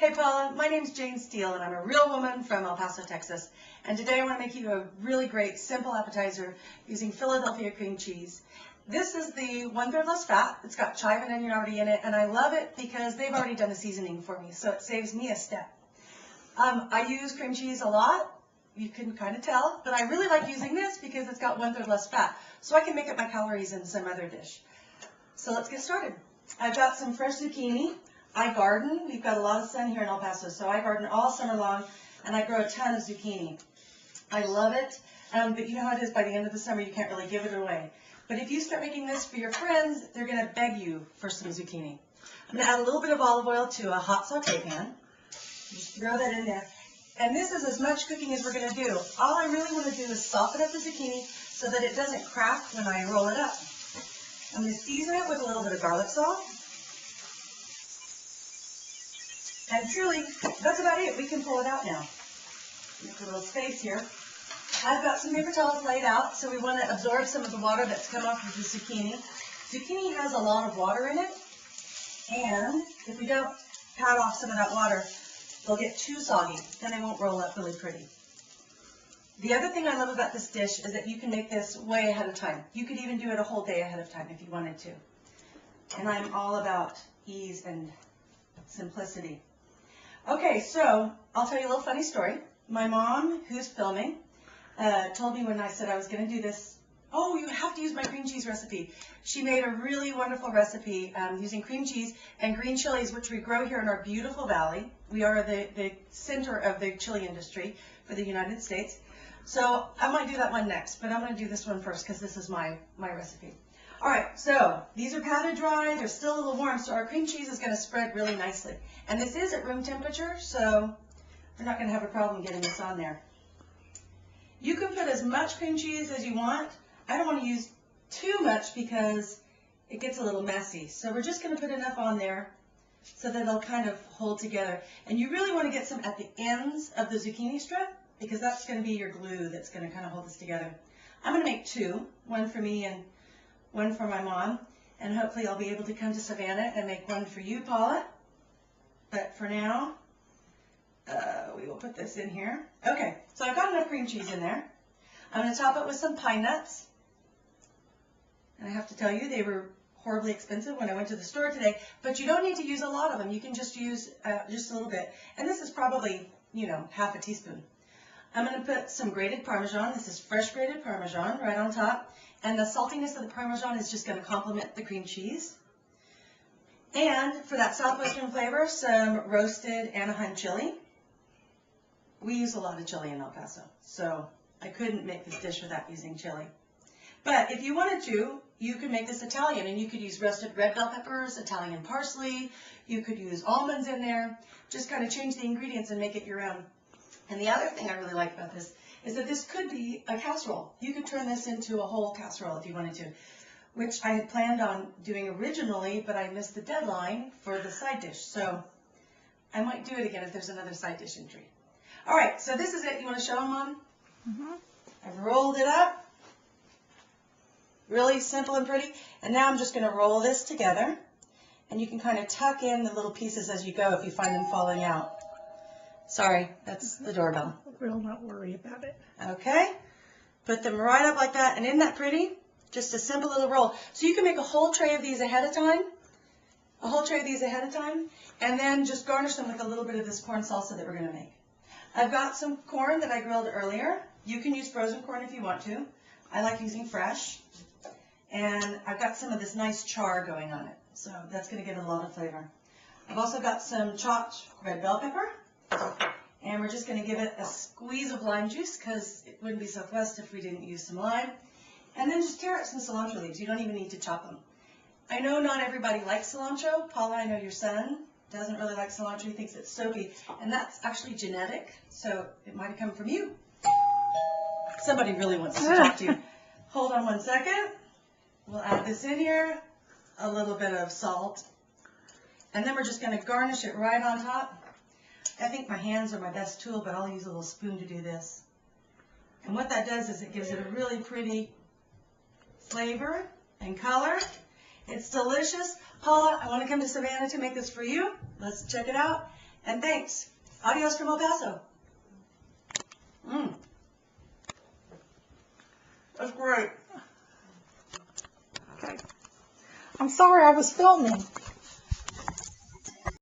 Hey Paula, my name's Jane Steele and I'm a real woman from El Paso, Texas. And today I want to make you a really great simple appetizer using Philadelphia cream cheese. This is the 1/3 less fat. It's got chive and onion already in it, and I love it because they've already done the seasoning for me, so it saves me a step. I use cream cheese a lot. You can kind of tell, but I really like using this because it's got 1/3 less fat, so I can make up my calories in some other dish. So let's get started. I've got some fresh zucchini. I garden. We've got a lot of sun here in El Paso, so I garden all summer long, and I grow a ton of zucchini. I love it, but you know how it is, by the end of the summer you can't really give it away. But if you start making this for your friends, they're going to beg you for some zucchini. I'm going to add a little bit of olive oil to a hot saute pan. Just throw that in there. And this is as much cooking as we're going to do. All I really want to do is soften up the zucchini so that it doesn't crack when I roll it up. I'm going to season it with a little bit of garlic salt. And truly, that's about it. We can pull it out now. Make a little space here. I've got some paper towels laid out, so we want to absorb some of the water that's come off of the zucchini. Zucchini has a lot of water in it, and if we don't pat off some of that water, they'll get too soggy, then they won't roll up really pretty. The other thing I love about this dish is that you can make this way ahead of time. You could even do it a whole day ahead of time if you wanted to. And I'm all about ease and simplicity. Okay, so I'll tell you a little funny story. My mom, who's filming, told me when I said I was going to do this, oh, you have to use my cream cheese recipe. She made a really wonderful recipe using cream cheese and green chilies, which we grow here in our beautiful valley. We are the center of the chili industry for the United States. So I might do that one next, but I'm going to do this one first because this is my recipe. All right, so these are patted dry. They're still a little warm, so our cream cheese is going to spread really nicely. And this is at room temperature, so we're not going to have a problem getting this on there. You can put as much cream cheese as you want. I don't want to use too much because it gets a little messy. So we're just going to put enough on there so that they'll kind of hold together. And you really want to get some at the ends of the zucchini strip because that's going to be your glue that's going to kind of hold this together. I'm going to make two, one for me and one for my mom. And hopefully I'll be able to come to Savannah and make one for you, Paula. But for now, we will put this in here. Okay, so I've got enough cream cheese in there. I'm going to top it with some pine nuts. And I have to tell you, they were horribly expensive when I went to the store today, but you don't need to use a lot of them. You can just use just a little bit. And this is probably, half a teaspoon. I'm going to put some grated Parmesan. This is fresh grated Parmesan right on top. And the saltiness of the Parmesan is just going to complement the cream cheese. And for that southwestern flavor, some roasted Anaheim chili. We use a lot of chili in El Paso, so I couldn't make this dish without using chili. But if you wanted to, you could make this Italian, and you could use roasted red bell peppers, Italian parsley. You could use almonds in there. Just kind of change the ingredients and make it your own. And the other thing I really like about this is that this could be a casserole. You could turn this into a whole casserole if you wanted to, which I had planned on doing originally, but I missed the deadline for the side dish. So I might do it again if there's another side dish entry. All right, so this is it. You want to show them, Mom? Mm-hmm. I've rolled it up. Really simple and pretty. And now I'm just going to roll this together. And you can kind of tuck in the little pieces as you go if you find them falling out. Sorry, that's the doorbell. We'll not worry about it. Okay. Put them right up like that. And isn't that pretty? Just a simple little roll. So you can make a whole tray of these ahead of time. And then just garnish them with a little bit of this corn salsa that we're going to make. I've got some corn that I grilled earlier. You can use frozen corn if you want to. I like using fresh. And I've got some of this nice char going on it. So that's going to give it a lot of flavor. I've also got some chopped red bell pepper. And we're just going to give it a squeeze of lime juice because it wouldn't be so fast if we didn't use some lime. And then just tear out some cilantro leaves. You don't even need to chop them. I know not everybody likes cilantro. Paula, I know your son doesn't really like cilantro. He thinks it's soapy. And that's actually genetic, so it might have come from you. Somebody really wants to talk to you. Hold on one second. We'll add this in here, a little bit of salt. And then we're just going to garnish it right on top. I think my hands are my best tool, but I'll use a little spoon to do this. And what that does is it gives it a really pretty flavor and color. It's delicious. Paula, I want to come to Savannah to make this for you. Let's check it out. And thanks. Adios from El Paso. That's great. Okay. I'm sorry I was filming.